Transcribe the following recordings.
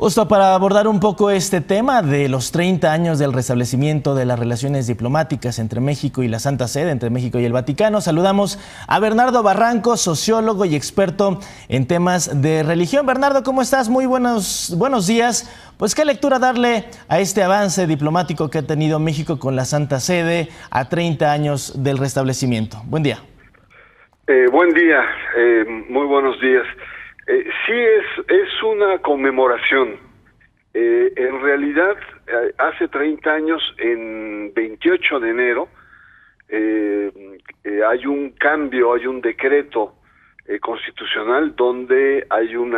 Justo para abordar un poco este tema de los 30 años del restablecimiento de las relaciones diplomáticas entre México y la Santa Sede, entre México y el Vaticano, saludamos a Bernardo Barranco, sociólogo y experto en temas de religión. Bernardo, ¿cómo estás? Muy buenos días. Pues, ¿qué lectura darle a este avance diplomático que ha tenido México con la Santa Sede a 30 años del restablecimiento? Buen día. Buen día, muy buenos días. Sí, es una conmemoración. En realidad, hace 30 años, en 28 de enero, hay un cambio, hay un decreto constitucional donde hay un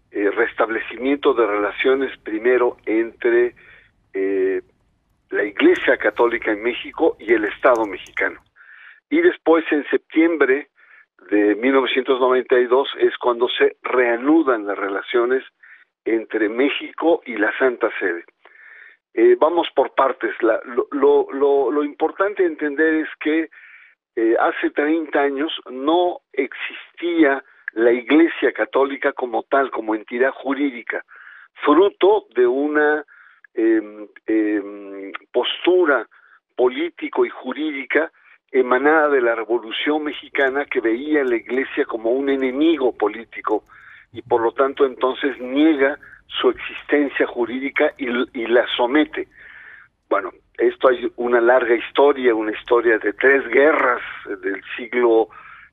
restablecimiento de relaciones primero entre la Iglesia Católica en México y el Estado mexicano. Y después, en septiembre de 1992, es cuando se reanudan las relaciones entre México y la Santa Sede. Vamos por partes. Lo importante entender es que hace 30 años no existía la Iglesia Católica como tal, como entidad jurídica, fruto de una postura político y jurídica emanada de la Revolución Mexicana, que veía a la Iglesia como un enemigo político y por lo tanto entonces niega su existencia jurídica y la somete. Bueno, esto hay una larga historia, una historia de 3 guerras del siglo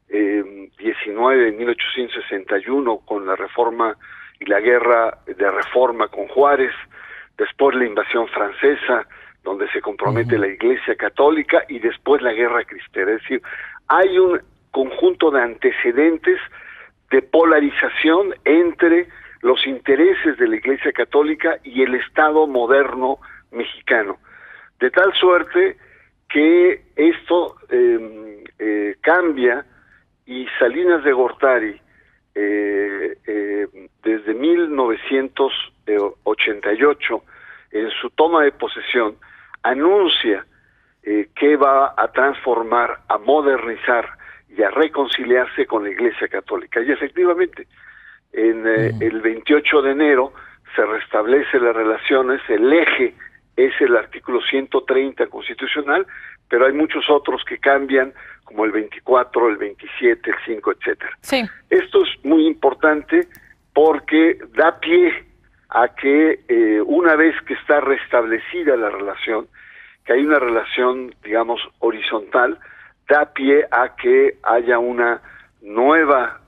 XIX, 1861, con la Reforma y la Guerra de Reforma con Juárez, después la invasión francesa, donde se compromete la Iglesia Católica, y después la Guerra Cristera. Es decir, hay un conjunto de antecedentes de polarización entre los intereses de la Iglesia Católica y el Estado moderno mexicano. De tal suerte que esto cambia, y Salinas de Gortari, desde 1988, en su toma de posesión, anuncia que va a transformar, a modernizar y a reconciliarse con la Iglesia Católica. Y efectivamente, en el 28 de enero se restablecen las relaciones. El eje es el artículo 130 constitucional, pero hay muchos otros que cambian, como el 24, el 27, el 5, etcétera. Sí. Esto es muy importante porque da pie a que una vez que está restablecida la relación, que hay una relación, digamos, horizontal, da pie a que haya una nueva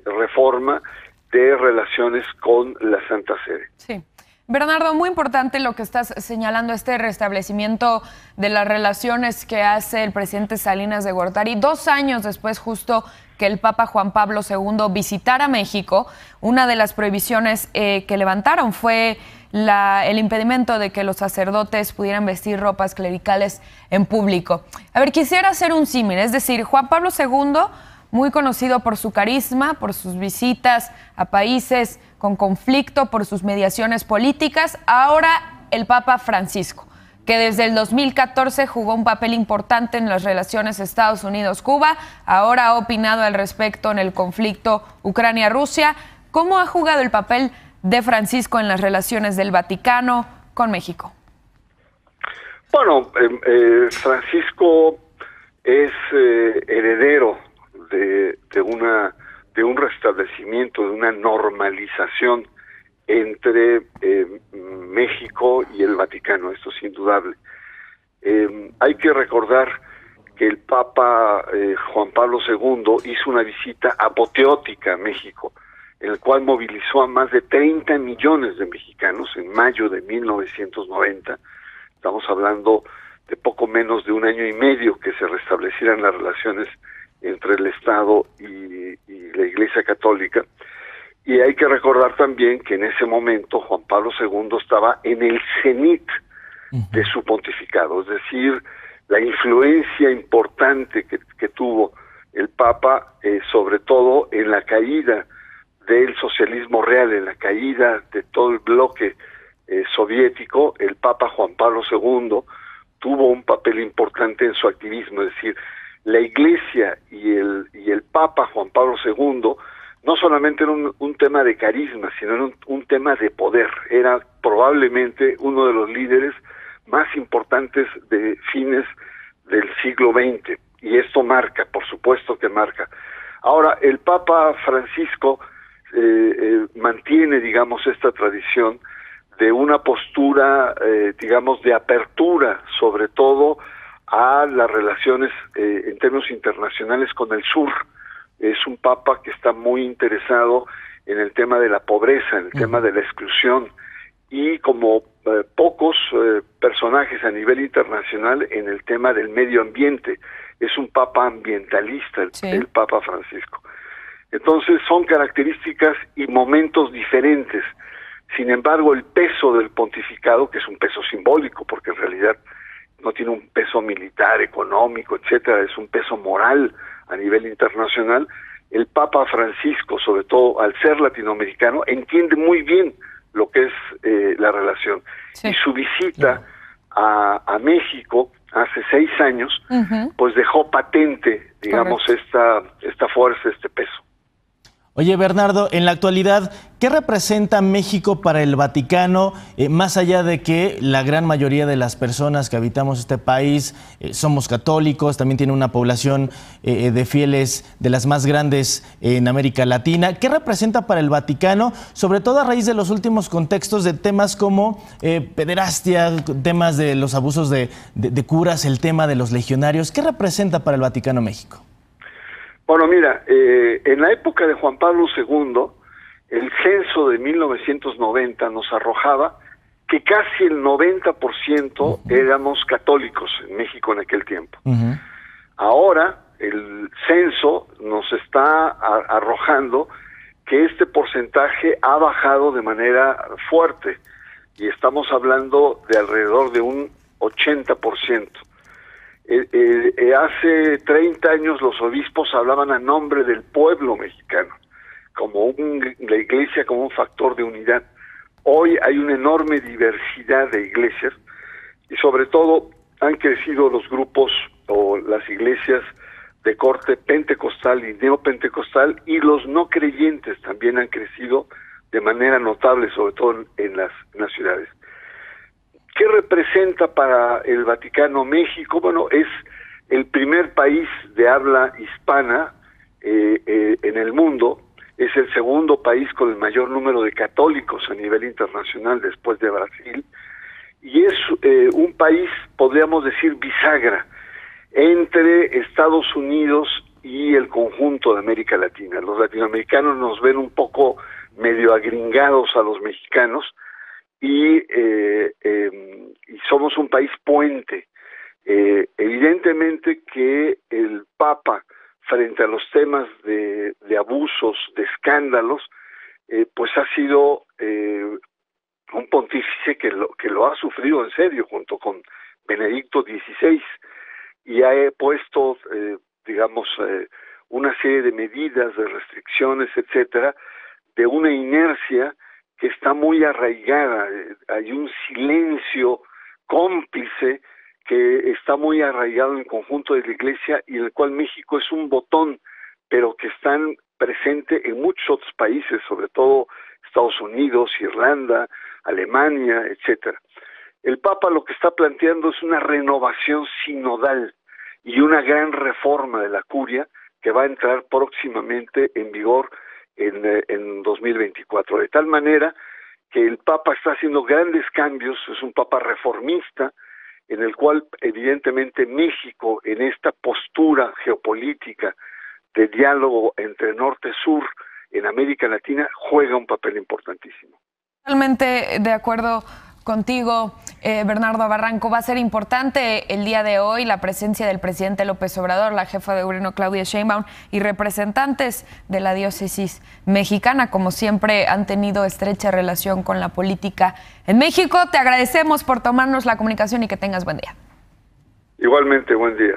reforma de relaciones con la Santa Sede. Sí. Bernardo, muy importante lo que estás señalando, este restablecimiento de las relaciones que hace el presidente Salinas de Gortari 2 años después justo que el Papa Juan Pablo II visitara México. Una de las prohibiciones que levantaron fue el impedimento de que los sacerdotes pudieran vestir ropas clericales en público. A ver, quisiera hacer un símil, es decir, Juan Pablo II, muy conocido por su carisma, por sus visitas a países con conflicto, por sus mediaciones políticas. Ahora el Papa Francisco, que desde el 2014 jugó un papel importante en las relaciones Estados Unidos-Cuba, ahora ha opinado al respecto en el conflicto Ucrania-Rusia. ¿Cómo ha jugado el papel de Francisco en las relaciones del Vaticano con México? Bueno, Francisco es heredero de un restablecimiento, de una normalización entre México y el Vaticano. Esto es indudable. Hay que recordar que el Papa Juan Pablo II hizo una visita apoteótica a México, en el cual movilizó a más de 30 millones de mexicanos en mayo de 1990. Estamos hablando de poco menos de 1 año y medio que se restablecieran las relaciones entre el Estado y la Iglesia Católica. Y hay que recordar también que en ese momento Juan Pablo II estaba en el cenit de su pontificado, es decir, la influencia importante que tuvo el Papa, sobre todo en la caída del socialismo real, en la caída de todo el bloque soviético. El Papa Juan Pablo II tuvo un papel importante en su activismo, es decir, la Iglesia y el Papa Juan Pablo II no solamente era un tema de carisma, sino era un tema de poder. Era probablemente uno de los líderes más importantes de fines del siglo XX, y esto marca, por supuesto que marca. Ahora, el Papa Francisco mantiene, digamos, esta tradición de una postura, digamos, de apertura, sobre todo a las relaciones en términos internacionales con el sur. Es un papa que está muy interesado en el tema de la pobreza, en el tema de la exclusión, y como pocos personajes a nivel internacional en el tema del medio ambiente. Es un papa ambientalista, el Papa Francisco. Entonces son características y momentos diferentes. Sin embargo, el peso del pontificado, que es un peso simbólico, porque en realidad no tiene un peso militar, económico, etcétera, es un peso moral a nivel internacional. El Papa Francisco, sobre todo al ser latinoamericano, entiende muy bien lo que es la relación. Sí. Y su visita a México hace 6 años, pues dejó patente, digamos, esta fuerza, este peso. Oye, Bernardo, en la actualidad, ¿qué representa México para el Vaticano? Más allá de que la gran mayoría de las personas que habitamos este país somos católicos, también tiene una población de fieles de las más grandes en América Latina. ¿Qué representa para el Vaticano? Sobre todo a raíz de los últimos contextos de temas como pederastia, temas de los abusos de curas, el tema de los legionarios. ¿Qué representa para el Vaticano México? Bueno, mira, en la época de Juan Pablo II, el censo de 1990 nos arrojaba que casi el 90% éramos católicos en México en aquel tiempo. Ahora, el censo nos está arrojando que este porcentaje ha bajado de manera fuerte, y estamos hablando de alrededor de un 80%. Hace 30 años los obispos hablaban a nombre del pueblo mexicano, como la iglesia como un factor de unidad. Hoy hay una enorme diversidad de iglesias, y sobre todo han crecido los grupos o las iglesias de corte pentecostal y neopentecostal, y los no creyentes también han crecido de manera notable, sobre todo en las ciudades. ¿Qué representa para el Vaticano México? Bueno, es el primer país de habla hispana en el mundo, es el segundo país con el mayor número de católicos a nivel internacional después de Brasil, y es un país, podríamos decir, bisagra entre Estados Unidos y el conjunto de América Latina. Los latinoamericanos nos ven un poco medio agringados a los mexicanos, y somos un país puente. Evidentemente que el Papa, frente a los temas de abusos, de escándalos, pues ha sido un pontífice que lo ha sufrido en serio, junto con Benedicto XVI, y ha puesto, digamos, una serie de medidas, de restricciones, etcétera, de una inercia que está muy arraigada. Hay un silencio cómplice que está muy arraigado en el conjunto de la Iglesia, y en el cual México es un botón, pero que están presentes en muchos otros países, sobre todo Estados Unidos, Irlanda, Alemania, etcétera. El Papa lo que está planteando es una renovación sinodal y una gran reforma de la curia que va a entrar próximamente en vigor en 2024, de tal manera que el Papa está haciendo grandes cambios. Es un Papa reformista, en el cual evidentemente México, en esta postura geopolítica de diálogo entre norte-sur en América Latina, juega un papel importantísimo. Totalmente de acuerdo contigo, Bernardo Barranco. Va a ser importante el día de hoy la presencia del presidente López Obrador, la jefa de gobierno Claudia Sheinbaum y representantes de la diócesis mexicana. Como siempre, han tenido estrecha relación con la política en México. Te agradecemos por tomarnos la comunicación y que tengas buen día. Igualmente, buen día.